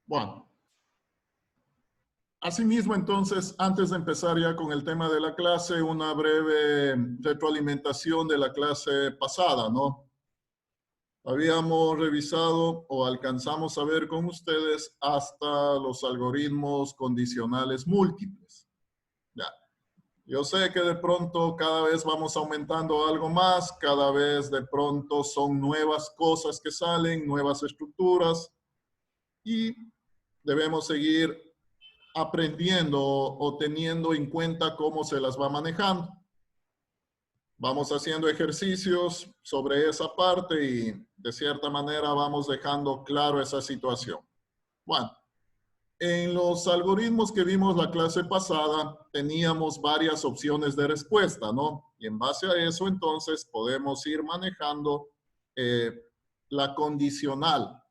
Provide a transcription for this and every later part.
Bueno, asimismo, entonces, antes de empezar ya con el tema de la clase, una breve retroalimentación de la clase pasada, ¿no? Habíamos revisado o alcanzamos a ver con ustedes hasta los algoritmos condicionales múltiples. Ya. Yo sé que de pronto cada vez vamos aumentando algo más, cada vez de pronto son nuevas cosas que salen, nuevas estructuras y debemos seguir aprendiendo o teniendo en cuenta cómo se las va manejando. Vamos haciendo ejercicios sobre esa parte y de cierta manera vamos dejando claro esa situación. Bueno, en los algoritmos que vimos la clase pasada teníamos varias opciones de respuesta, ¿no? Y en base a eso entonces podemos ir manejando la condicional.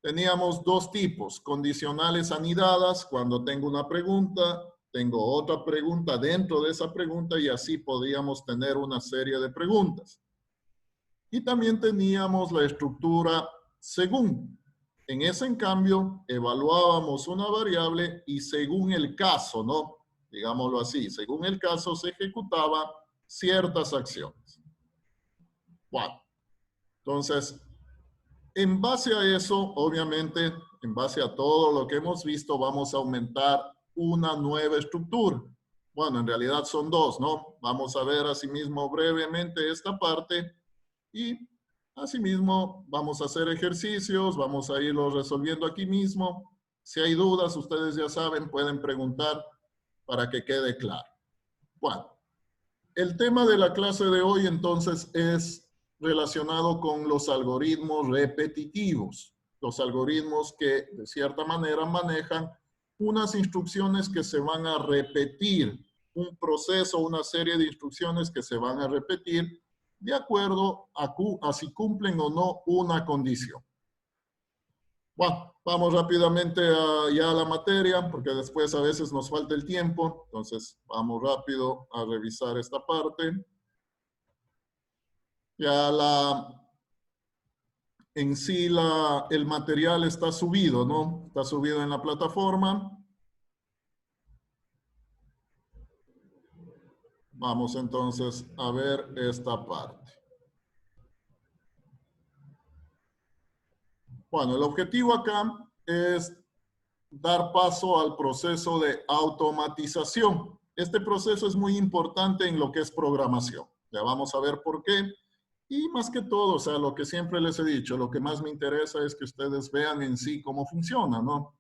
Teníamos dos tipos, condicionales anidadas, cuando tengo una pregunta, tengo otra pregunta dentro de esa pregunta y así podíamos tener una serie de preguntas. Y también teníamos la estructura según. En ese, en cambio, evaluábamos una variable y según el caso, ¿no? Digámoslo así, según el caso se ejecutaba ciertas acciones. Bueno, entonces, en base a eso, obviamente, en base a todo lo que hemos visto, vamos a aumentar una nueva estructura. Bueno, en realidad son dos, ¿no? Vamos a ver asimismo brevemente esta parte y asimismo vamos a hacer ejercicios, vamos a irlos resolviendo aquí mismo. Si hay dudas, ustedes ya saben, pueden preguntar para que quede claro. Bueno, el tema de la clase de hoy entonces es relacionado con los algoritmos repetitivos, los algoritmos que de cierta manera manejan unas instrucciones que se van a repetir, un proceso, una serie de instrucciones que se van a repetir de acuerdo a si cumplen o no una condición. Bueno, vamos rápidamente ya a la materia, porque después a veces nos falta el tiempo, entonces vamos rápido a revisar esta parte. Ya en sí el material está subido, ¿no? Está subido en la plataforma. Vamos entonces a ver esta parte. Bueno, el objetivo acá es dar paso al proceso de automatización. Este proceso es muy importante en lo que es programación. Ya vamos a ver por qué. Y más que todo, o sea, lo que siempre les he dicho, lo que más me interesa es que ustedes vean en sí cómo funciona, ¿no?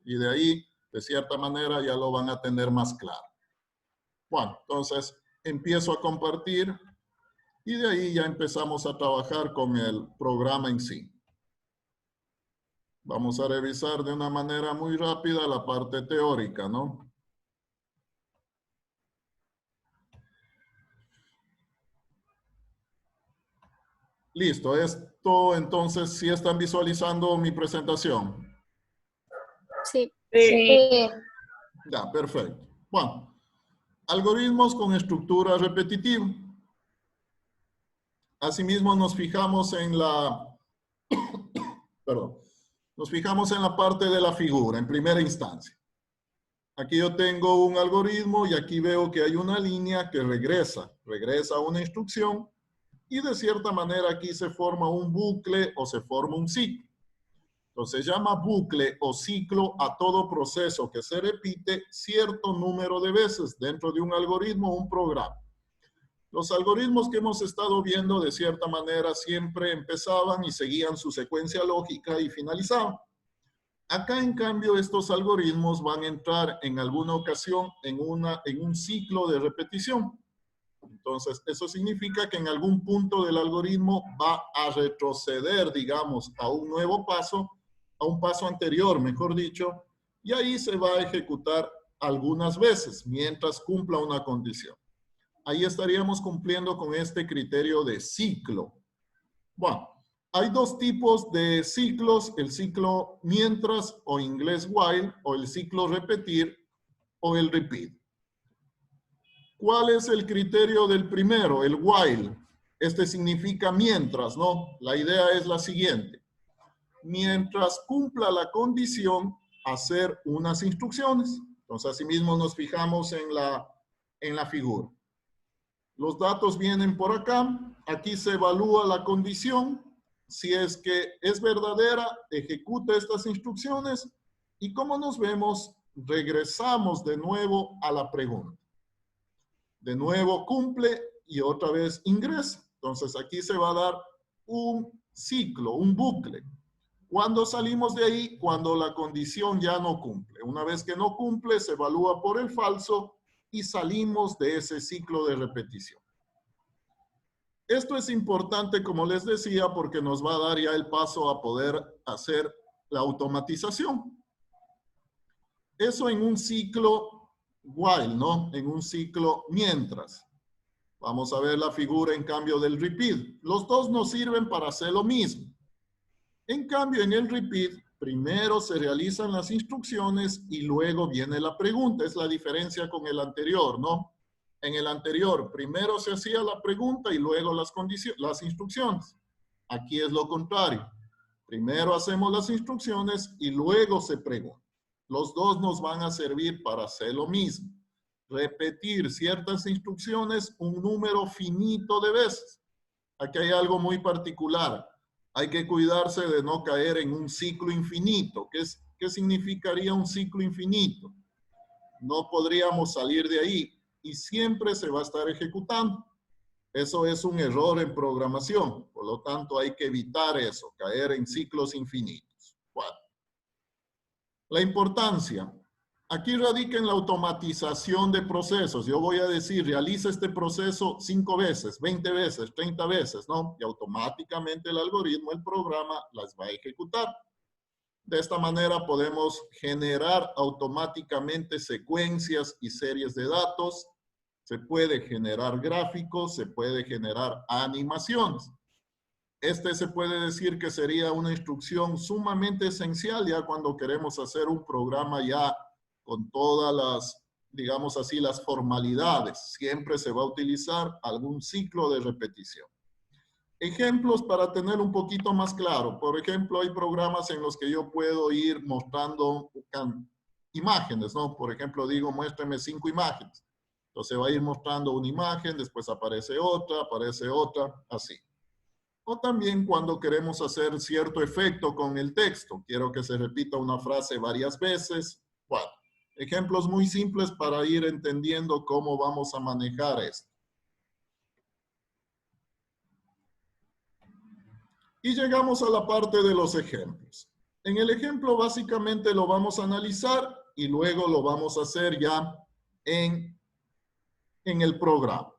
Y de ahí, de cierta manera, ya lo van a tener más claro. Bueno, entonces empiezo a compartir y de ahí ya empezamos a trabajar con el programa en sí. Vamos a revisar de una manera muy rápida la parte teórica, ¿no? Listo, esto entonces, ¿sí están visualizando mi presentación? Sí. Sí. Ya, perfecto. Bueno, algoritmos con estructura repetitiva. Asimismo nos fijamos en nos fijamos en la parte de la figura, en primera instancia. Aquí yo tengo un algoritmo y aquí veo que hay una línea que regresa a una instrucción y de cierta manera aquí se forma un bucle o se forma un ciclo. Entonces se llama bucle o ciclo a todo proceso que se repite cierto número de veces dentro de un algoritmo o un programa. Los algoritmos que hemos estado viendo de cierta manera siempre empezaban y seguían su secuencia lógica y finalizaban. Acá, en cambio, estos algoritmos van a entrar en alguna ocasión en un ciclo de repetición. Entonces, eso significa que en algún punto del algoritmo va a retroceder, digamos, a un nuevo paso, a un paso anterior, mejor dicho, y ahí se va a ejecutar algunas veces mientras cumpla una condición. Ahí estaríamos cumpliendo con este criterio de ciclo. Bueno, hay dos tipos de ciclos, el ciclo mientras o inglés while, o el ciclo repetir o el repeat. ¿Cuál es el criterio del primero, el while? Este significa mientras, ¿no? La idea es la siguiente. mientras cumpla la condición, hacer unas instrucciones. Entonces, asimismo nos fijamos en la figura. Los datos vienen por acá. Aquí se evalúa la condición. Si es que es verdadera, ejecuta estas instrucciones. Y como nos vemos, regresamos de nuevo a la pregunta. De nuevo cumple y otra vez ingresa. Entonces aquí se va a dar un ciclo, un bucle. ¿Cuándo salimos de ahí? Cuando la condición ya no cumple. Una vez que no cumple, se evalúa por el falso y salimos de ese ciclo de repetición. Esto es importante, como les decía, porque nos va a dar ya el paso a poder hacer la automatización. Eso en un ciclo while, ¿no? En un ciclo mientras. Vamos a ver la figura en cambio del repeat. Los dos nos sirven para hacer lo mismo. En cambio, en el repeat, primero se realizan las instrucciones y luego viene la pregunta. Es la diferencia con el anterior, ¿no? En el anterior, primero se hacía la pregunta y luego las instrucciones. Aquí es lo contrario. Primero hacemos las instrucciones y luego se pregunta. Los dos nos van a servir para hacer lo mismo. Repetir ciertas instrucciones un número finito de veces. Aquí hay algo muy particular. Hay que cuidarse de no caer en un ciclo infinito. ¿Qué significaría un ciclo infinito? No podríamos salir de ahí y siempre se va a estar ejecutando. Eso es un error en programación. Por lo tanto, hay que evitar eso, caer en ciclos infinitos. Bueno, la importancia. Aquí radica en la automatización de procesos. Yo voy a decir, realiza este proceso 5 veces, 20 veces, 30 veces, ¿no? Y automáticamente el algoritmo, el programa, las va a ejecutar. De esta manera podemos generar automáticamente secuencias y series de datos. Se puede generar gráficos, se puede generar animaciones. Este se puede decir que sería una instrucción sumamente esencial ya cuando queremos hacer un programa ya con todas las, digamos así, las formalidades. Siempre se va a utilizar algún ciclo de repetición. Ejemplos para tener un poquito más claro. Por ejemplo, hay programas en los que yo puedo ir mostrando imágenes, ¿no? Por ejemplo, digo, muéstrame 5 imágenes. Entonces va a ir mostrando una imagen, después aparece otra, así. O también cuando queremos hacer cierto efecto con el texto. Quiero que se repita una frase varias veces. Bueno, ejemplos muy simples para ir entendiendo cómo vamos a manejar esto. Y llegamos a la parte de los ejemplos. En el ejemplo básicamente lo vamos a analizar y luego lo vamos a hacer ya en el programa.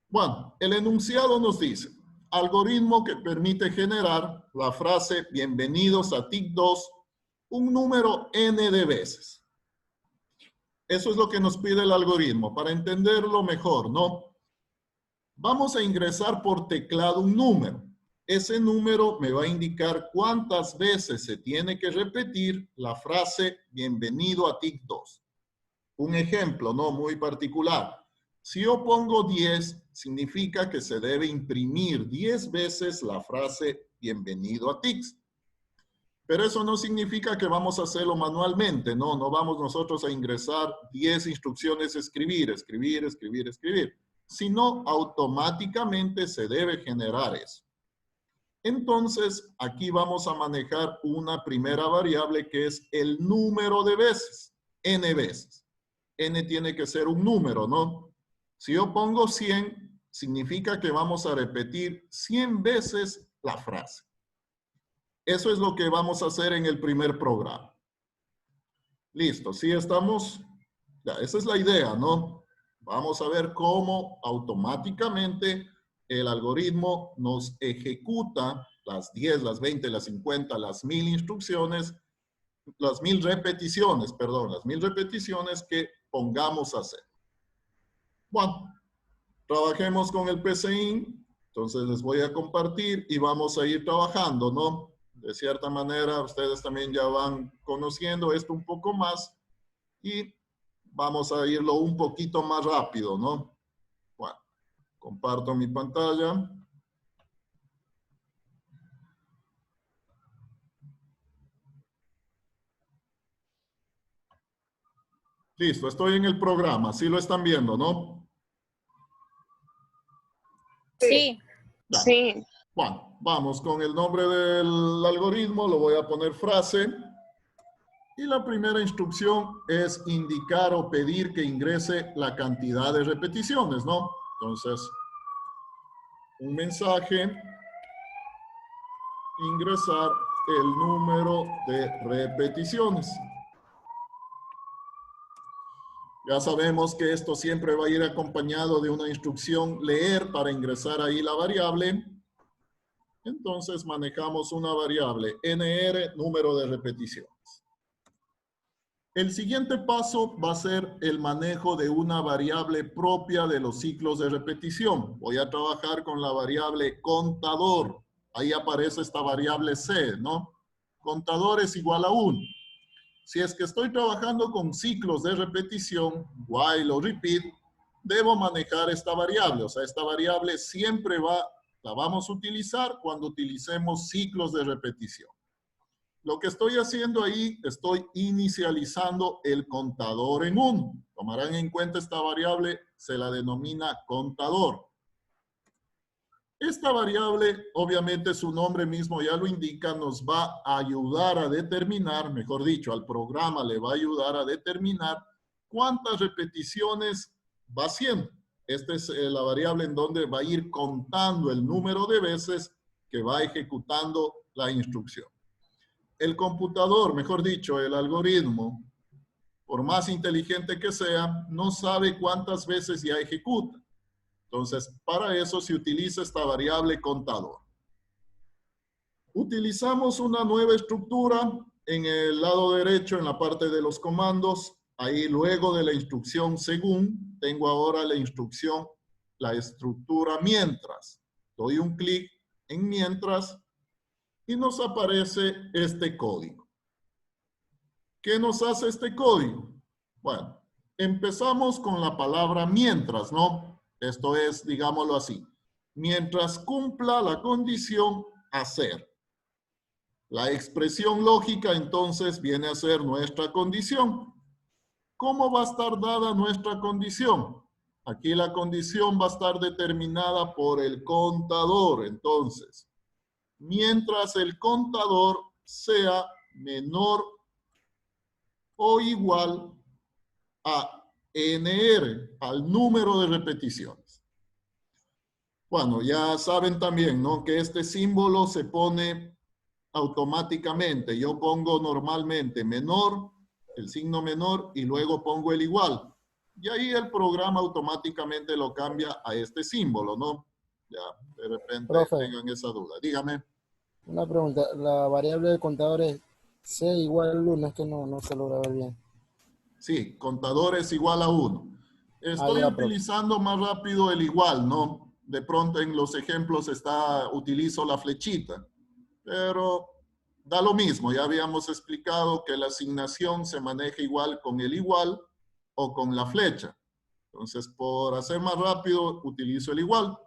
Bueno, el enunciado nos dice, algoritmo que permite generar la frase bienvenidos a TIC2 un número n de veces. Eso es lo que nos pide el algoritmo para entenderlo mejor, ¿no? Vamos a ingresar por teclado un número. Ese número me va a indicar cuántas veces se tiene que repetir la frase bienvenido a TIC2. Un ejemplo, ¿no? Muy particular. Si yo pongo 10, significa que se debe imprimir 10 veces la frase bienvenido a TICS. Pero eso no significa que vamos a hacerlo manualmente, ¿no? No vamos nosotros a ingresar 10 instrucciones, escribir, sino automáticamente se debe generar eso. Entonces, aquí vamos a manejar una primera variable que es el número de veces, n veces. N tiene que ser un número, ¿no? Si yo pongo 100, significa que vamos a repetir 100 veces la frase. Eso es lo que vamos a hacer en el primer programa. Listo, ¿sí estamos? Ya, esa es la idea, ¿no? Vamos a ver cómo automáticamente el algoritmo nos ejecuta las 10, las 20, las 50, las 1000 instrucciones, las 1000 repeticiones, perdón, las 1000 repeticiones que pongamos a hacer. Bueno, trabajemos con el PCIN, entonces les voy a compartir y vamos a ir trabajando, ¿no? De cierta manera, ustedes también ya van conociendo esto un poco más y vamos a irlo un poquito más rápido, ¿no? Bueno, comparto mi pantalla. Listo, estoy en el programa. Sí lo están viendo, ¿no? Sí. Dale. Sí. Bueno, vamos con el nombre del algoritmo. Lo voy a poner frase. Y la primera instrucción es indicar o pedir que ingrese la cantidad de repeticiones, ¿no? Entonces, un mensaje, ingresar el número de repeticiones. Ya sabemos que esto siempre va a ir acompañado de una instrucción leer para ingresar ahí la variable. Entonces manejamos una variable NR, número de repeticiones. El siguiente paso va a ser el manejo de una variable propia de los ciclos de repetición. Voy a trabajar con la variable contador. Ahí aparece esta variable C, ¿no? Contador es igual a 1. Si es que estoy trabajando con ciclos de repetición, while o repeat, debo manejar esta variable. O sea, esta variable siempre la vamos a utilizar cuando utilicemos ciclos de repetición. Lo que estoy haciendo ahí, estoy inicializando el contador en 1. Tomarán en cuenta esta variable, se la denomina contador. Esta variable, obviamente su nombre mismo ya lo indica, nos va a ayudar a determinar, mejor dicho, al programa le va a ayudar a determinar cuántas repeticiones va haciendo. Esta es la variable en donde va a ir contando el número de veces que va ejecutando la instrucción. El computador, mejor dicho, el algoritmo, por más inteligente que sea, no sabe cuántas veces ya ejecuta. Entonces, para eso se utiliza esta variable contador. Utilizamos una nueva estructura en el lado derecho, en la parte de los comandos. Ahí, luego de la instrucción según, tengo ahora la instrucción, la estructura mientras. Doy un clic en mientras y nos aparece este código. ¿Qué nos hace este código? Bueno, empezamos con la palabra mientras, ¿no? Esto es, digámoslo así, mientras cumpla la condición hacer. La expresión lógica entonces viene a ser nuestra condición. ¿Cómo va a estar dada nuestra condición? Aquí la condición va a estar determinada por el contador. Entonces, mientras el contador sea menor o igual a NR, al número de repeticiones. Bueno, ya saben también, ¿no? Que este símbolo se pone automáticamente. Yo pongo normalmente menor, el signo menor, y luego pongo el igual. Y ahí el programa automáticamente lo cambia a este símbolo, ¿no? Ya, de repente Profe, tengan esa duda. Dígame. una pregunta. La variable del contador es C igual a 1, es que no se logra ver bien. Sí, contador es igual a 1. Estoy ya, utilizando más rápido el igual, ¿no? De pronto en los ejemplos utilizo la flechita, pero da lo mismo. Ya habíamos explicado que la asignación se maneja igual con el igual o con la flecha. Entonces, por hacer más rápido, utilizo el igual.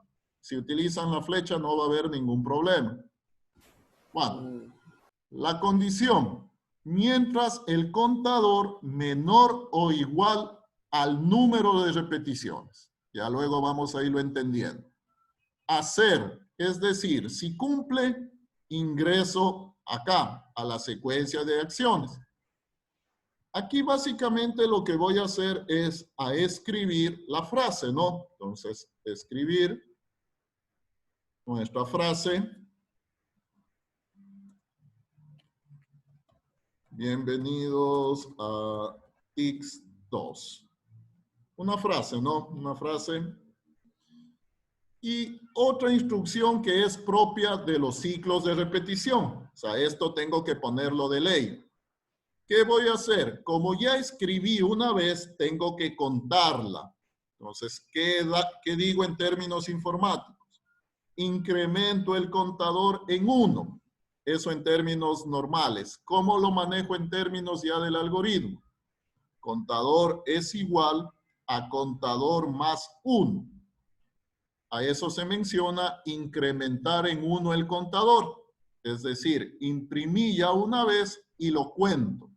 Si utilizan la flecha, no va a haber ningún problema. Bueno, la condición, mientras el contador menor o igual al número de repeticiones. Ya luego vamos a irlo entendiendo. Hacer, es decir, si cumple, ingreso acá, a la secuencia de acciones. Aquí básicamente lo que voy a hacer es a escribir la frase, ¿no? Entonces, escribir nuestra frase. Bienvenidos a X2. Una frase, ¿no? Una frase. Y otra instrucción que es propia de los ciclos de repetición. O sea, esto tengo que ponerlo de ley. ¿Qué voy a hacer? Como ya escribí una vez, tengo que contarla. Entonces, ¿qué digo en términos informáticos? Incremento el contador en 1. Eso en términos normales. ¿Cómo lo manejo en términos ya del algoritmo? Contador es igual a contador más 1. A eso se menciona incrementar en 1 el contador. Es decir, imprimí ya una vez y lo cuento.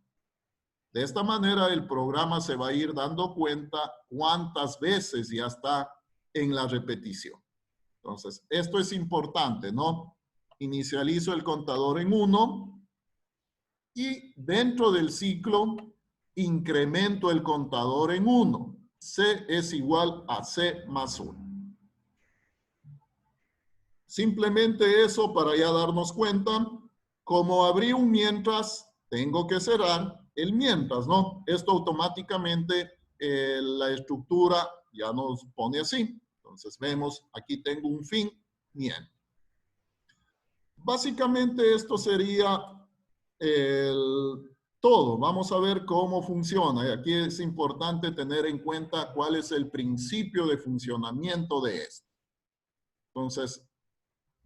De esta manera el programa se va a ir dando cuenta cuántas veces ya está en la repetición. Entonces, esto es importante, ¿no? Inicializo el contador en 1 y dentro del ciclo incremento el contador en 1. C es igual a C más 1. Simplemente eso para ya darnos cuenta. Como abrí un mientras, tengo que cerrar el mientras, ¿no? Esto automáticamente la estructura ya nos pone así. Entonces vemos, aquí tengo un fin, mientras. Básicamente esto sería todo. Vamos a ver cómo funciona. Y aquí es importante tener en cuenta cuál es el principio de funcionamiento de esto. Entonces,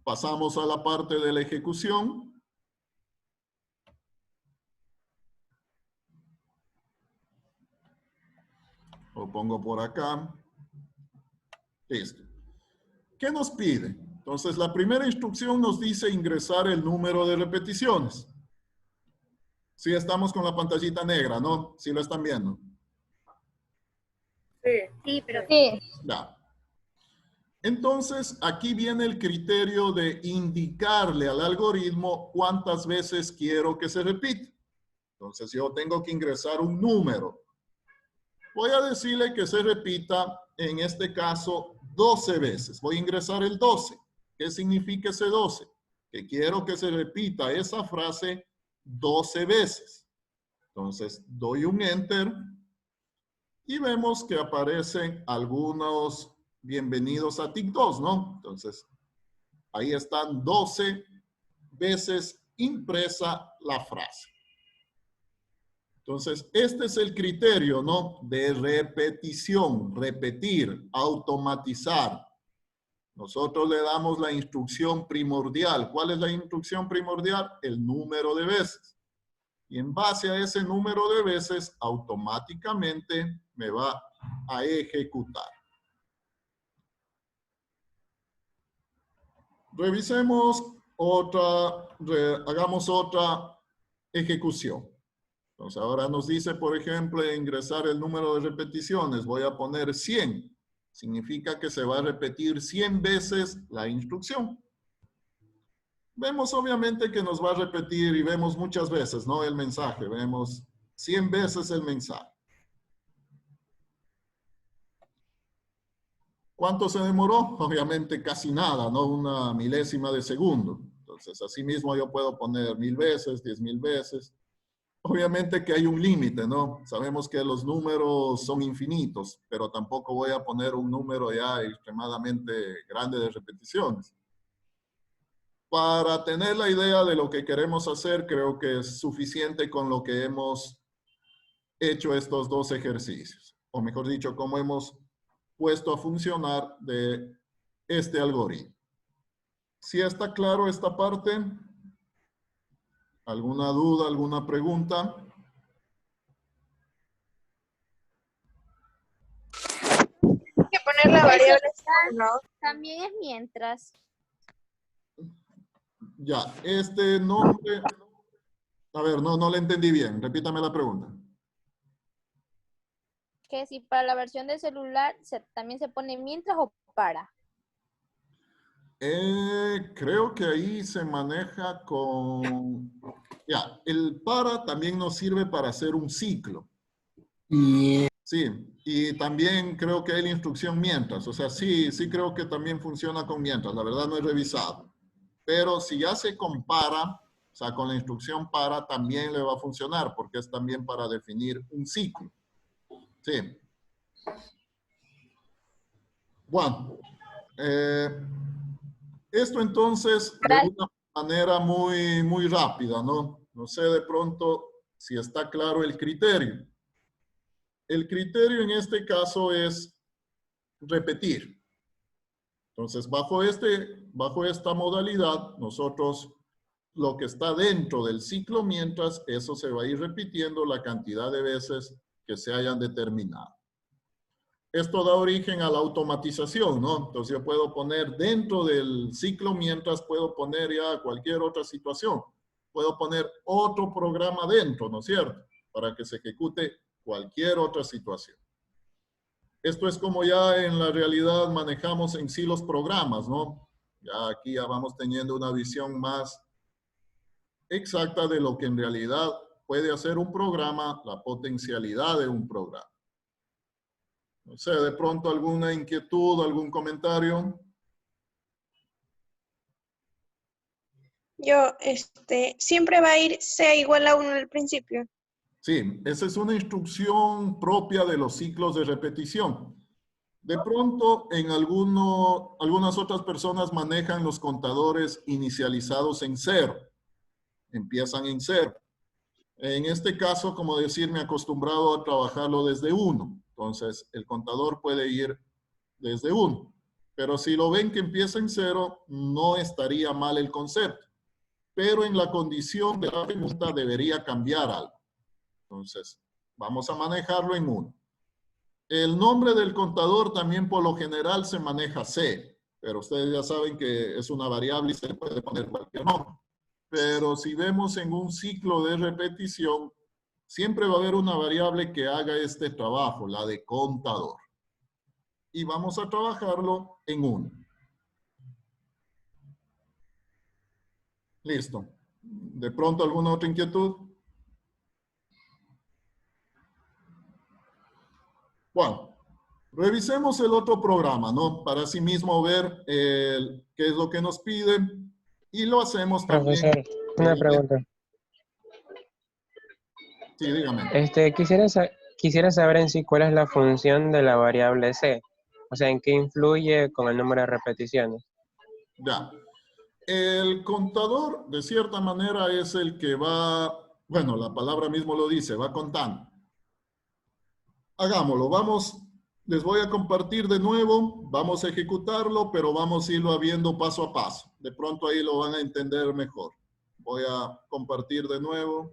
pasamos a la parte de la ejecución. Lo pongo por acá. Listo. ¿Qué nos pide? Entonces, la primera instrucción nos dice ingresar el número de repeticiones. Sí, estamos con la pantallita negra, ¿no? Sí lo están viendo. Sí, pero Sí. Ya. Entonces, aquí viene el criterio de indicarle al algoritmo cuántas veces quiero que se repita. Entonces, yo tengo que ingresar un número. Voy a decirle que se repita, en este caso, 12 veces. Voy a ingresar el 12. ¿Qué significa ese 12? Que quiero que se repita esa frase 12 veces. Entonces, doy un Enter y vemos que aparecen algunos bienvenidos a TIC2, ¿no? Entonces, ahí están 12 veces impresa la frase. Entonces, este es el criterio, ¿no? De repetición, repetir, automatizar. Nosotros le damos la instrucción primordial. ¿Cuál es la instrucción primordial? El número de veces. Y en base a ese número de veces, automáticamente me va a ejecutar. Revisemos hagamos otra ejecución. Entonces ahora nos dice, por ejemplo, ingresar el número de repeticiones. Voy a poner 100. Significa que se va a repetir 100 veces la instrucción. Vemos obviamente que nos va a repetir y vemos muchas veces, ¿no? El mensaje. Vemos 100 veces el mensaje. ¿Cuánto se demoró? Obviamente casi nada, ¿no? Una milésima de segundo. Entonces, así mismo yo puedo poner 1000 veces, 10,000 veces. Obviamente que hay un límite, ¿no? Sabemos que los números son infinitos, pero tampoco voy a poner un número ya extremadamente grande de repeticiones. Para tener la idea de lo que queremos hacer, creo que es suficiente con lo que hemos hecho estos dos ejercicios. O mejor dicho, cómo hemos puesto a funcionar de este algoritmo. ¿Sí está claro esta parte? ¿Alguna duda, alguna pregunta? Hay que poner la variable, ¿no? también es mientras. Ya, este nombre... A ver, no le entendí bien. Repítame la pregunta. Que si para la versión de celular también se pone mientras o para. Creo que ahí se maneja con... Ya, el para también nos sirve para hacer un ciclo. Sí, y también creo que hay la instrucción mientras. O sea, sí creo que también funciona con mientras. La verdad no he revisado. Pero si ya se compara, o sea, con la instrucción para, también le va a funcionar, porque es también para definir un ciclo. Sí. Bueno, esto entonces de una manera muy rápida, ¿no? No sé de pronto si está claro el criterio. El criterio en este caso es repetir. Entonces, bajo esta modalidad, nosotros lo que está dentro del ciclo mientras, eso se va a ir repitiendo la cantidad de veces que se hayan determinado. Esto da origen a la automatización, ¿no? Entonces yo puedo poner dentro del ciclo mientras, puedo poner ya cualquier otra situación. Puedo poner otro programa dentro, ¿no es cierto? para que se ejecute cualquier otra situación. Esto es como ya en la realidad manejamos en sí los programas, ¿no? Ya aquí ya vamos teniendo una visión más exacta de lo que en realidad puede hacer un programa, la potencialidad de un programa. No sé, de pronto alguna inquietud, algún comentario. Yo, siempre va a ir C igual a 1 al principio. Sí, esa es una instrucción propia de los ciclos de repetición. De pronto, en algunas otras personas manejan los contadores inicializados en 0. Empiezan en 0. En este caso, como decir, me he acostumbrado a trabajarlo desde 1. Entonces, el contador puede ir desde 1. Pero si lo ven que empieza en 0, no estaría mal el concepto. Pero en la condición de la pregunta debería cambiar algo. Entonces, vamos a manejarlo en 1. El nombre del contador también por lo general se maneja C, pero ustedes ya saben que es una variable y se le puede poner cualquier nombre. Pero si vemos en un ciclo de repetición, siempre va a haber una variable que haga este trabajo, la de contador. Y vamos a trabajarlo en 1. Listo. ¿De pronto alguna otra inquietud? Bueno, revisemos el otro programa, ¿no? Para así mismo ver qué es lo que nos piden y lo hacemos también. Profesor, una pregunta. Sí, dígame. Quisiera saber en sí cuál es la función de la variable C. O sea, en qué influye con el número de repeticiones. Ya. El contador, de cierta manera, es el que va, bueno, la palabra mismo lo dice, va contando. Hagámoslo, vamos, les voy a compartir de nuevo, vamos a ejecutarlo, pero vamos a irlo viendo paso a paso. De pronto ahí lo van a entender mejor. Voy a compartir de nuevo.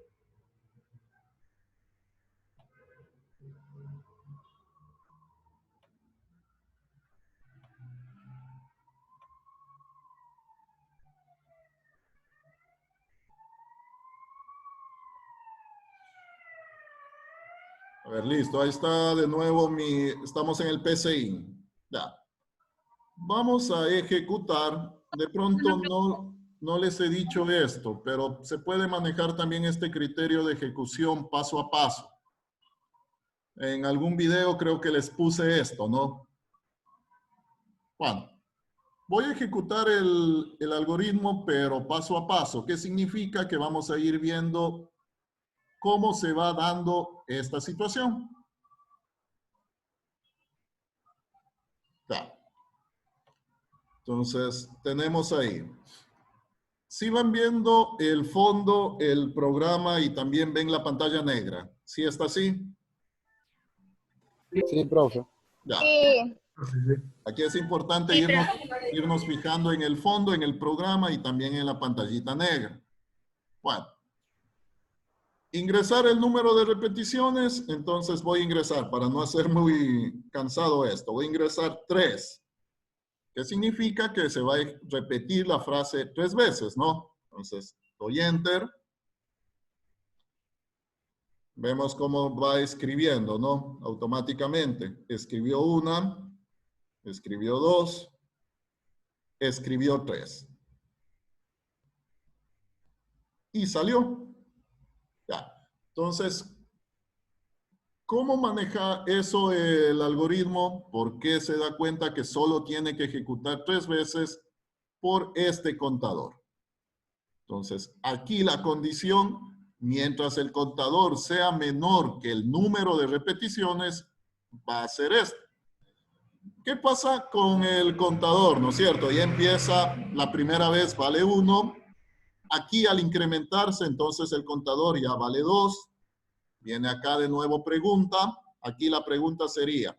A ver, listo. Ahí está de nuevo estamos en el PCI. Ya. Vamos a ejecutar. De pronto no les he dicho esto, pero se puede manejar también este criterio de ejecución paso a paso. En algún video creo que les puse esto, ¿no? Bueno, voy a ejecutar el algoritmo, pero paso a paso. ¿Qué significa? Que vamos a ir viendo cómo se va dando esta situación. Ya. Entonces, tenemos ahí. Si van viendo el fondo, el programa y también ven la pantalla negra. ¿Sí está así? Sí, profe. Ya. Sí. Aquí es importante irnos fijando en el fondo, en el programa y también en la pantallita negra. Bueno. Ingresar el número de repeticiones, entonces voy a ingresar, para no hacer muy cansado esto, voy a ingresar 3. ¿Qué significa? Que se va a repetir la frase 3 veces, ¿no? Entonces, doy Enter. Vemos cómo va escribiendo, ¿no? Automáticamente. Escribió 1, escribió 2, escribió 3. Y salió. Ya. Entonces, ¿cómo maneja eso el algoritmo? ¿Por qué se da cuenta que solo tiene que ejecutar 3 veces por este contador? Entonces, aquí la condición, mientras el contador sea menor que el número de repeticiones, va a ser esto. ¿Qué pasa con el contador? ¿No es cierto? Ya empieza, la primera vez vale 1. Aquí al incrementarse, entonces el contador ya vale 2. Viene acá de nuevo pregunta. Aquí la pregunta sería,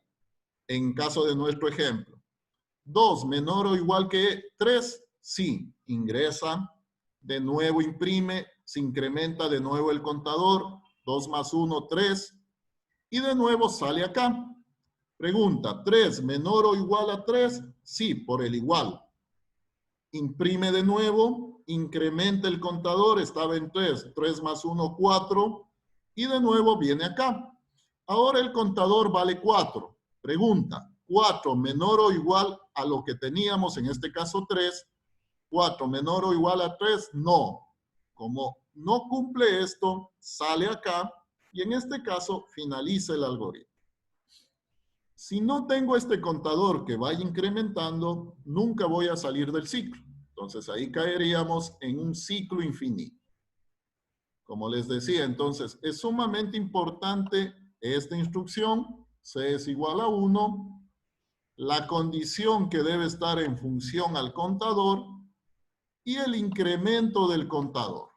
en caso de nuestro ejemplo, 2 menor o igual que 3, sí, ingresa, de nuevo imprime, se incrementa de nuevo el contador, 2 más 1, 3, y de nuevo sale acá. Pregunta, 3 menor o igual a 3, sí, por el igual. Imprime de nuevo, incrementa el contador, estaba en 3, 3 más 1, 4, Y de nuevo viene acá. Ahora el contador vale 4. Pregunta, 4 menor o igual a lo que teníamos, en este caso 3. 4 menor o igual a 3, no. Como no cumple esto, sale acá y en este caso finaliza el algoritmo. Si no tengo este contador que vaya incrementando, nunca voy a salir del ciclo. Entonces ahí caeríamos en un ciclo infinito. Como les decía, entonces es sumamente importante esta instrucción, C es igual a 1, la condición que debe estar en función al contador y el incremento del contador.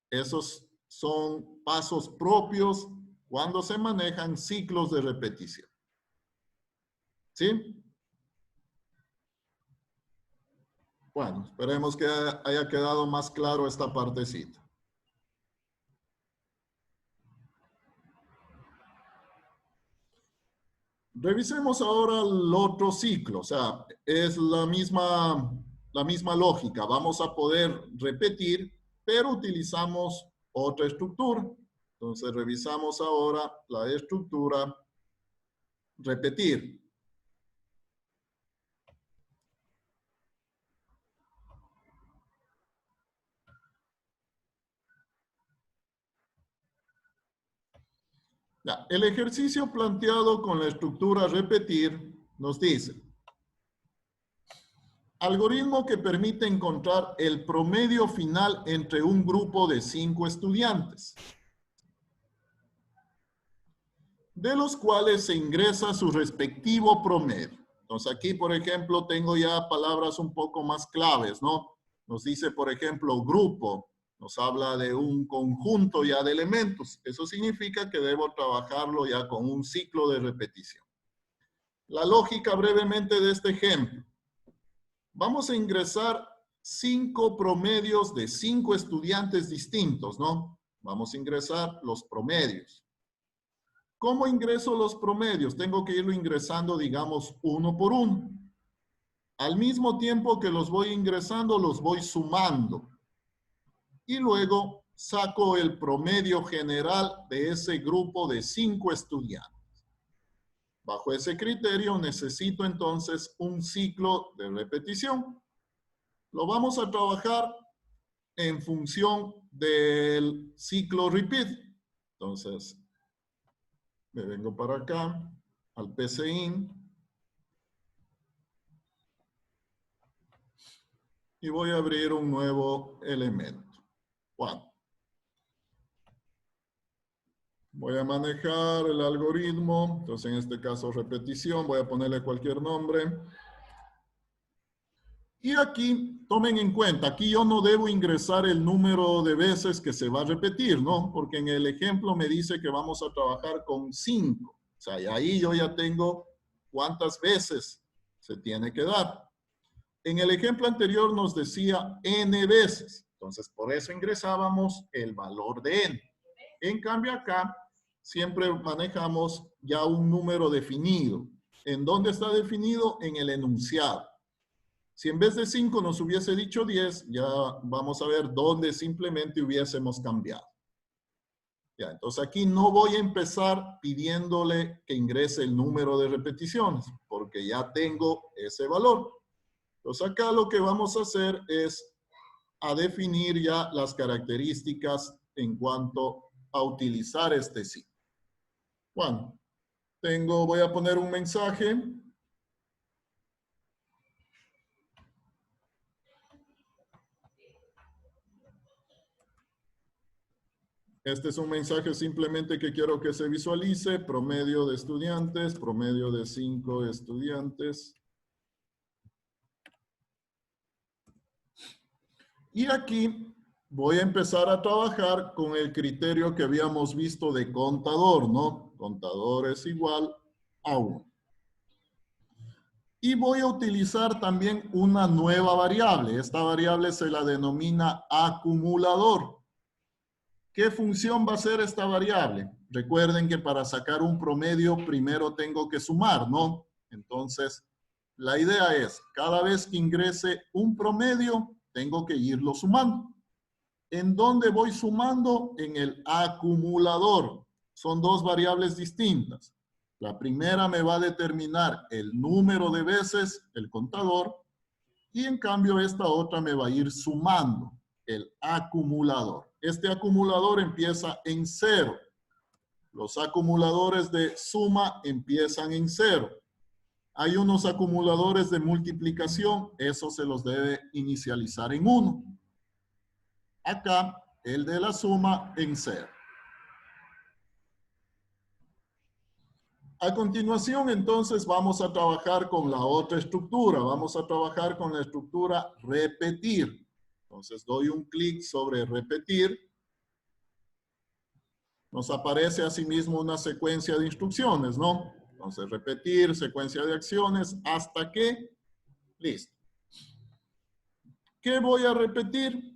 Esos son pasos propios cuando se manejan ciclos de repetición. ¿Sí? Bueno, esperemos que haya quedado más claro esta partecita. Revisemos ahora el otro ciclo, o sea, es la misma lógica. Vamos a poder repetir, pero utilizamos otra estructura. Entonces, revisamos ahora la estructura repetir. Ya, el ejercicio planteado con la estructura repetir nos dice: algoritmo que permite encontrar el promedio final entre un grupo de 5 estudiantes, de los cuales se ingresa su respectivo promedio. Entonces aquí, por ejemplo, tengo ya palabras un poco más claves, ¿no? Nos dice, por ejemplo, grupo. Nos habla de un conjunto ya de elementos. Eso significa que debo trabajarlo ya con un ciclo de repetición. La lógica brevemente de este ejemplo. Vamos a ingresar 5 promedios de 5 estudiantes distintos, ¿no? Vamos a ingresar los promedios. ¿Cómo ingreso los promedios? Tengo que irlo ingresando, digamos, uno por uno. Al mismo tiempo que los voy ingresando, los voy sumando. Y luego saco el promedio general de ese grupo de 5 estudiantes. Bajo ese criterio necesito entonces un ciclo de repetición. Lo vamos a trabajar en función del ciclo repeat. Entonces, me vengo para acá, al PCIN. Y voy a abrir un nuevo elemento. Bueno. Voy a manejar el algoritmo, entonces en este caso repetición, voy a ponerle cualquier nombre. Y aquí, tomen en cuenta, aquí yo no debo ingresar el número de veces que se va a repetir, ¿no? Porque en el ejemplo me dice que vamos a trabajar con 5. O sea, y ahí yo ya tengo cuántas veces se tiene que dar. En el ejemplo anterior nos decía n veces. Entonces, por eso ingresábamos el valor de n. En cambio acá, siempre manejamos ya un número definido. ¿En dónde está definido? En el enunciado. Si en vez de 5 nos hubiese dicho 10, ya vamos a ver dónde simplemente hubiésemos cambiado. Ya, entonces aquí no voy a empezar pidiéndole que ingrese el número de repeticiones, porque ya tengo ese valor. Entonces acá lo que vamos a hacer es a definir ya las características en cuanto a utilizar este ciclo. Bueno, voy a poner un mensaje. Este es un mensaje simplemente que quiero que se visualice. Promedio de estudiantes, promedio de 5 estudiantes. Y aquí voy a empezar a trabajar con el criterio que habíamos visto de contador, ¿no? Contador es igual a 1. Y voy a utilizar también una nueva variable. Esta variable se la denomina acumulador. ¿Qué función va a ser esta variable? Recuerden que para sacar un promedio primero tengo que sumar, ¿no? Entonces, la idea es, cada vez que ingrese un promedio, tengo que irlo sumando. ¿En dónde voy sumando? En el acumulador. Son dos variables distintas. La primera me va a determinar el número de veces, el contador, y en cambio esta otra me va a ir sumando, el acumulador. Este acumulador empieza en 0. Los acumuladores de suma empiezan en 0. Hay unos acumuladores de multiplicación, eso se los debe inicializar en 1. Acá, el de la suma en 0. A continuación, entonces, vamos a trabajar con la otra estructura. Vamos a trabajar con la estructura repetir. Entonces, doy un clic sobre repetir. Nos aparece asimismo una secuencia de instrucciones, ¿no? Entonces, repetir, secuencia de acciones, hasta que, listo. ¿Qué voy a repetir?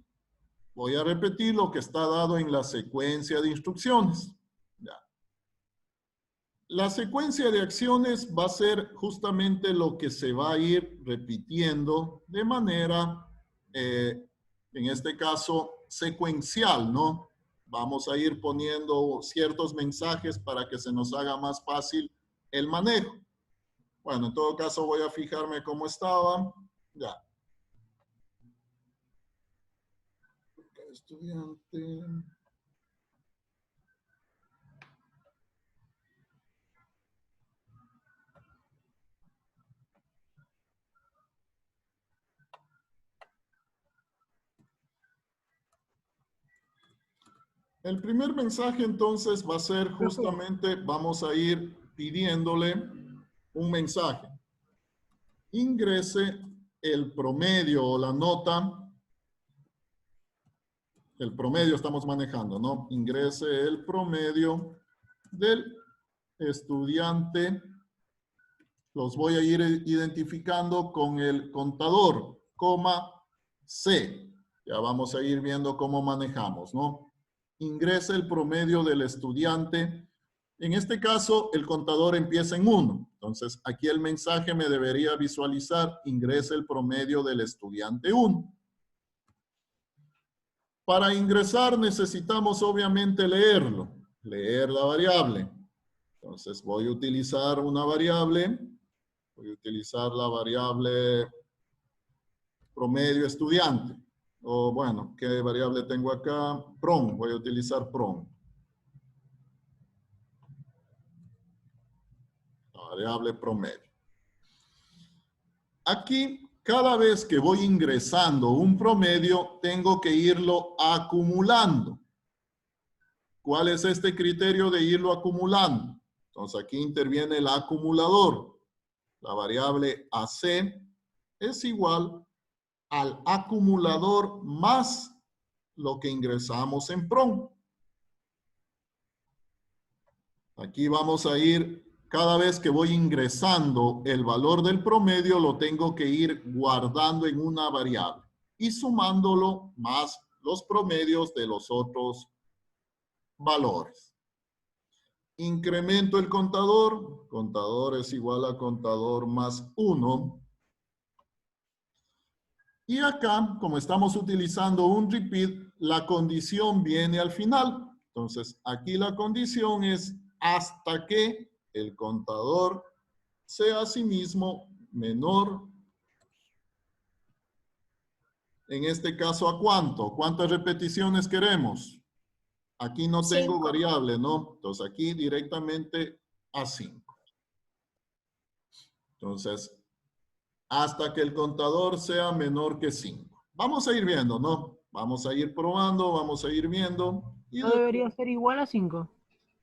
Voy a repetir lo que está dado en la secuencia de instrucciones. Ya. La secuencia de acciones va a ser justamente lo que se va a ir repitiendo de manera, en este caso, secuencial, ¿no? Vamos a ir poniendo ciertos mensajes para que se nos haga más fácil el manejo. Bueno, en todo caso voy a fijarme cómo estaba. Ya. Estudiante. El primer mensaje entonces va a ser justamente, vamos a ir pidiéndole un mensaje. Ingrese el promedio o la nota. El promedio estamos manejando, ¿no? Ingrese el promedio del estudiante. Los voy a ir identificando con el contador, coma, C. Ya vamos a ir viendo cómo manejamos, ¿no? Ingrese el promedio del estudiante. En este caso, el contador empieza en 1. Entonces, aquí el mensaje me debería visualizar, ingrese el promedio del estudiante 1. Para ingresar necesitamos obviamente leerlo, leer la variable. Entonces, voy a utilizar una variable. Voy a utilizar la variable promedio estudiante. O bueno, ¿qué variable tengo acá? Prom, voy a utilizar prom. La variable promedio. Aquí, cada vez que voy ingresando un promedio, tengo que irlo acumulando. ¿Cuál es este criterio de irlo acumulando? Entonces aquí interviene el acumulador. La variable AC es igual al acumulador más lo que ingresamos en PROM. Aquí vamos a ir, cada vez que voy ingresando el valor del promedio, lo tengo que ir guardando en una variable y sumándolo más los promedios de los otros valores. Incremento el contador. Contador es igual a contador más 1. Y acá, como estamos utilizando un repeat, la condición viene al final. Entonces, aquí la condición es hasta que el contador sea asimismo menor. En este caso, ¿a cuánto? ¿Cuántas repeticiones queremos? Aquí no tengo 5. variable, ¿no? Entonces, aquí directamente a 5. Entonces, hasta que el contador sea menor que 5. Vamos a ir viendo, ¿no? Vamos a ir probando, vamos a ir viendo. Y ¿No debería ser igual a 5?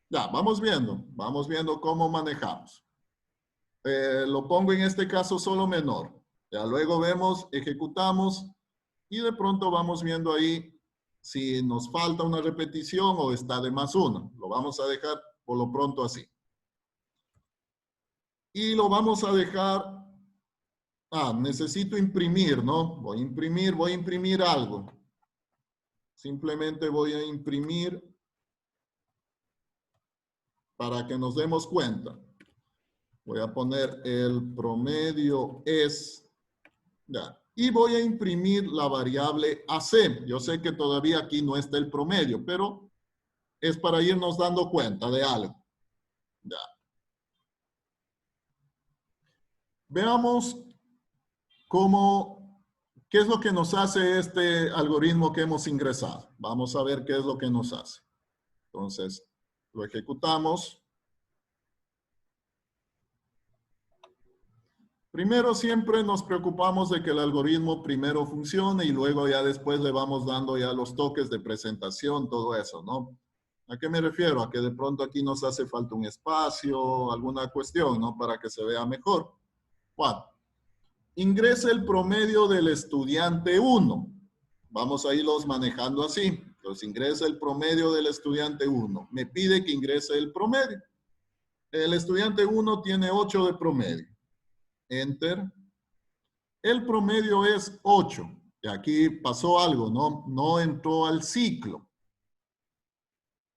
ya, vamos viendo cómo manejamos. Lo pongo en este caso solo menor. Ya luego vemos, ejecutamos y de pronto vamos viendo ahí si nos falta una repetición o está de más 1. Lo vamos a dejar por lo pronto así. Y lo vamos a dejar. Necesito imprimir, ¿no? Voy a imprimir algo. Simplemente voy a imprimir para que nos demos cuenta. Voy a poner el promedio es, ya, y voy a imprimir la variable AC. Yo sé que todavía aquí no está el promedio, pero es para irnos dando cuenta de algo. Ya. Veamos qué es lo que nos hace este algoritmo que hemos ingresado. Vamos a ver qué es lo que nos hace. Entonces, lo ejecutamos. Primero siempre nos preocupamos de que el algoritmo primero funcione y luego ya después le vamos dando ya los toques de presentación, todo eso, ¿no? ¿A qué me refiero? A que de pronto aquí nos hace falta un espacio, alguna cuestión, ¿no? Para que se vea mejor. Bueno, ingresa el promedio del estudiante 1. Vamos a irlos manejando así. Entonces ingresa el promedio del estudiante 1. Me pide que ingrese el promedio. El estudiante 1 tiene 8 de promedio. Enter. El promedio es 8. Y aquí pasó algo, ¿no? No entró al ciclo.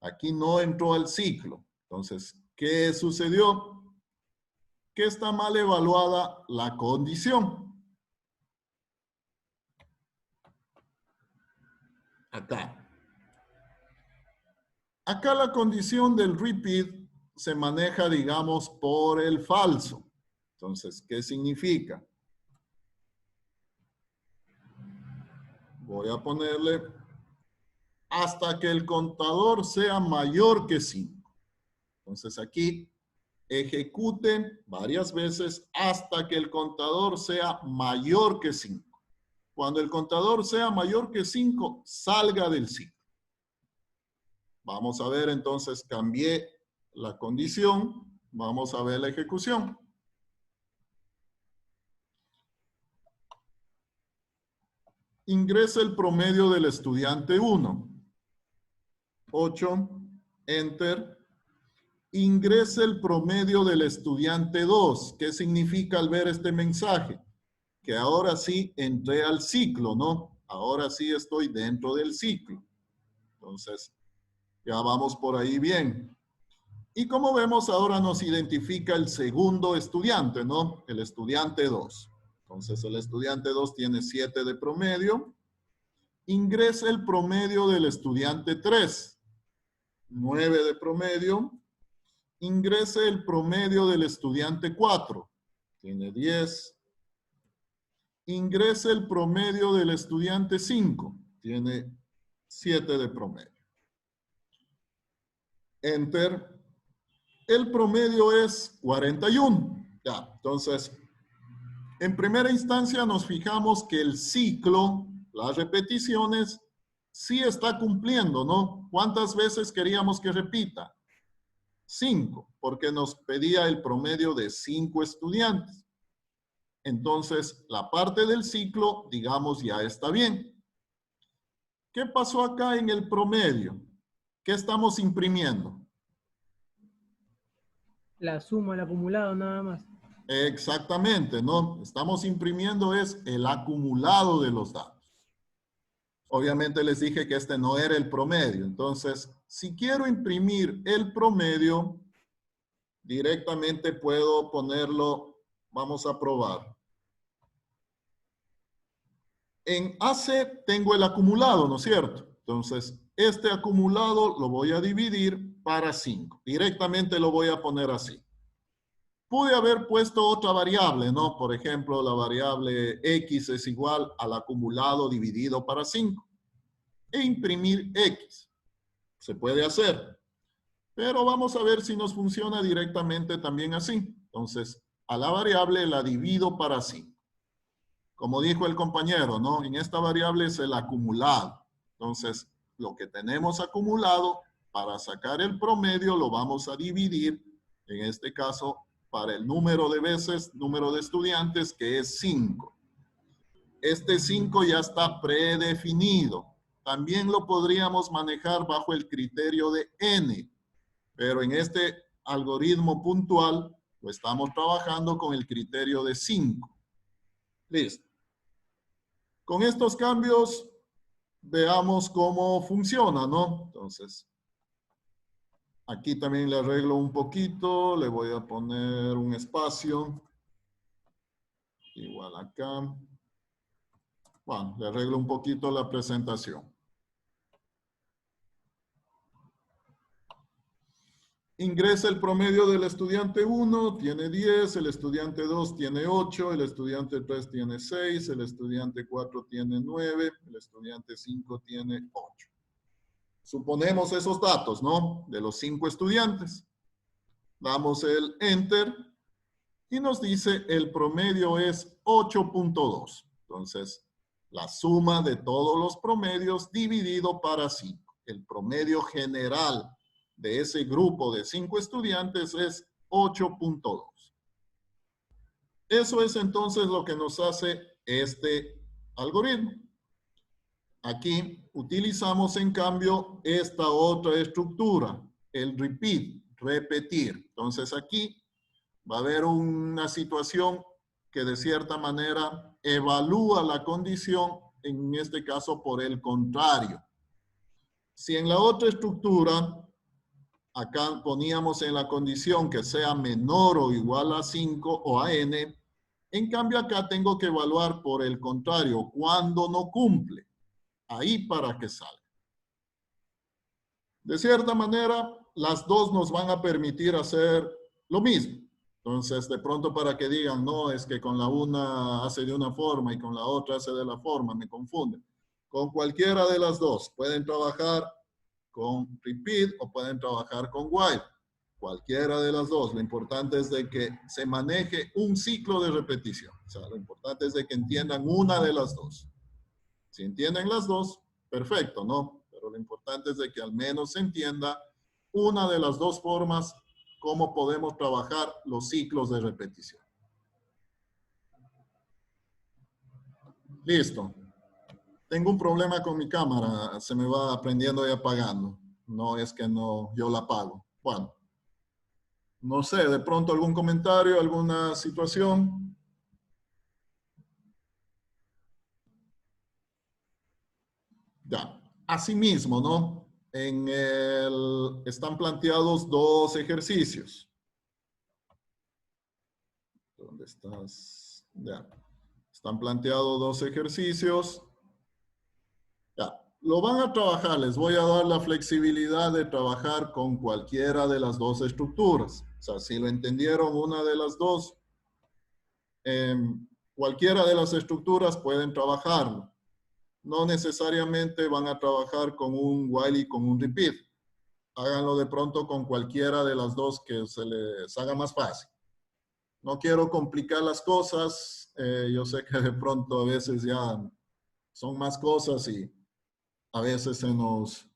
Aquí no entró al ciclo. Entonces, ¿qué sucedió? Que está mal evaluada la condición. Acá. Acá la condición del repeat se maneja, digamos, por el falso. Entonces, ¿qué significa? Voy a ponerle hasta que el contador sea mayor que 5. Entonces aquí ejecuten varias veces hasta que el contador sea mayor que 5. Cuando el contador sea mayor que 5, salga del ciclo. Vamos a ver entonces, cambié la condición. Vamos a ver la ejecución. Ingresa el promedio del estudiante 1. 8, enter. Ingresa el promedio del estudiante 2. ¿Qué significa al ver este mensaje? Que ahora sí entré al ciclo, ¿no? Ahora sí estoy dentro del ciclo. Entonces, ya vamos por ahí bien. Y como vemos, ahora nos identifica el segundo estudiante, ¿no? El estudiante 2. Entonces, el estudiante 2 tiene 7 de promedio. Ingresa el promedio del estudiante 3. 9 de promedio. Ingresa el promedio del estudiante 4. Tiene 10. Ingresa el promedio del estudiante 5. Tiene 7 de promedio. Enter. El promedio es 41. Ya, entonces, en primera instancia nos fijamos que el ciclo, las repeticiones, sí está cumpliendo, ¿no? ¿Cuántas veces queríamos que repita? 5, porque nos pedía el promedio de 5 estudiantes. Entonces, la parte del ciclo, digamos, ya está bien. ¿Qué pasó acá en el promedio? ¿Qué estamos imprimiendo? La suma, el acumulado, nada más. Exactamente, ¿no? Estamos imprimiendo es el acumulado de los datos. Obviamente les dije que este no era el promedio. Entonces, si quiero imprimir el promedio, directamente puedo ponerlo, vamos a probar. En AC tengo el acumulado, ¿no es cierto? Entonces, este acumulado lo voy a dividir para 5. Directamente lo voy a poner así. Pude haber puesto otra variable, ¿no? Por ejemplo, la variable X es igual al acumulado dividido para 5. E imprimir X. Se puede hacer. Pero vamos a ver si nos funciona directamente también así. Entonces, a la variable la divido para 5. Como dijo el compañero, ¿no? En esta variable es el acumulado. Entonces, lo que tenemos acumulado, para sacar el promedio, lo vamos a dividir, en este caso, para el número de veces, número de estudiantes, que es 5. Este 5 ya está predefinido. También lo podríamos manejar bajo el criterio de n, pero en este algoritmo puntual, lo estamos trabajando con el criterio de 5. Listo. Con estos cambios, veamos cómo funciona, ¿no? Entonces, aquí también le arreglo un poquito, le voy a poner un espacio. Igual acá. Bueno, le arreglo un poquito la presentación. Ingresa el promedio del estudiante 1, tiene 10, el estudiante 2 tiene 8, el estudiante 3 tiene 6, el estudiante 4 tiene 9, el estudiante 5 tiene 8. Suponemos esos datos, ¿no? De los 5 estudiantes. Damos el Enter y nos dice el promedio es 8.2. Entonces, la suma de todos los promedios dividido para 5. El promedio general de ese grupo de 5 estudiantes es 8.2. Eso es entonces lo que nos hace este algoritmo. Aquí utilizamos en cambio esta otra estructura, el repeat, repetir. Entonces aquí va a haber una situación que de cierta manera evalúa la condición, en este caso por el contrario. Si en la otra estructura acá poníamos en la condición que sea menor o igual a 5 o a n. En cambio, acá tengo que evaluar por el contrario, cuando no cumple. Ahí para que salga. De cierta manera, las dos nos van a permitir hacer lo mismo. Entonces, de pronto para que digan, no, es que con la una hace de una forma y con la otra hace de la forma, me confunden. Con cualquiera de las dos pueden trabajar con repeat o pueden trabajar con while. Cualquiera de las dos. Lo importante es de que se maneje un ciclo de repetición. O sea, lo importante es de que entiendan una de las dos. Si entienden las dos, perfecto, ¿no? Pero lo importante es de que al menos se entienda una de las dos formas cómo podemos trabajar los ciclos de repetición. Listo. Tengo un problema con mi cámara, se me va prendiendo y apagando. No es que no, yo la apago. Bueno, no sé, de pronto algún comentario, alguna situación. Ya, asimismo, ¿no? Están planteados dos ejercicios. ¿Dónde estás? Ya. Están planteados dos ejercicios. Ya, lo van a trabajar, les voy a dar la flexibilidad de trabajar con cualquiera de las dos estructuras. O sea, si lo entendieron una de las dos, cualquiera de las estructuras pueden trabajarlo. No necesariamente van a trabajar con un while y con un repeat. Háganlo de pronto con cualquiera de las dos que se les haga más fácil. No quiero complicar las cosas. Yo sé que de pronto a veces ya son más cosas y a veces se nos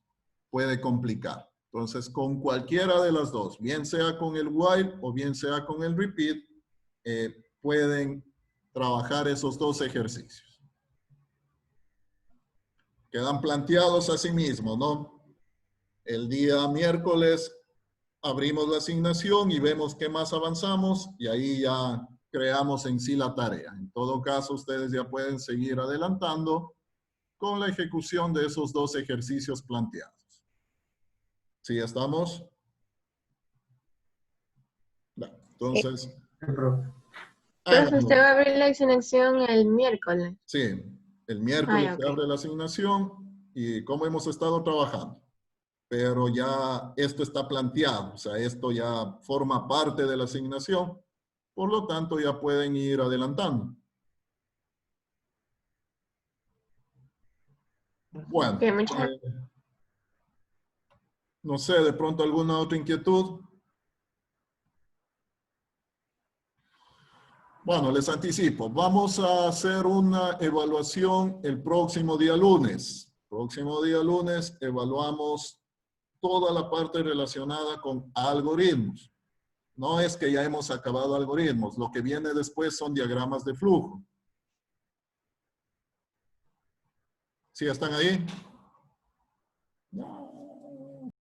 puede complicar. Entonces, con cualquiera de las dos, bien sea con el while o bien sea con el repeat, pueden trabajar esos dos ejercicios. Quedan planteados a sí mismos, ¿no? El día miércoles abrimos la asignación y vemos qué más avanzamos y ahí ya creamos en sí la tarea. En todo caso, ustedes ya pueden seguir adelantando con la ejecución de esos dos ejercicios planteados. ¿Sí estamos? No. Entonces, Entonces usted va a abrir la asignación el miércoles. sí, el miércoles ok. se abre la asignación y cómo hemos estado trabajando. Pero ya esto está planteado, o sea, esto ya forma parte de la asignación. Por lo tanto, ya pueden ir adelantando. Bueno, Ok, muchas gracias. no sé, de pronto alguna otra inquietud. Bueno, les anticipo, vamos a hacer una evaluación el próximo día lunes. Próximo día lunes evaluamos toda la parte relacionada con algoritmos. No es que ya hemos acabado algoritmos, lo que viene después son diagramas de flujo. ¿Sí están ahí?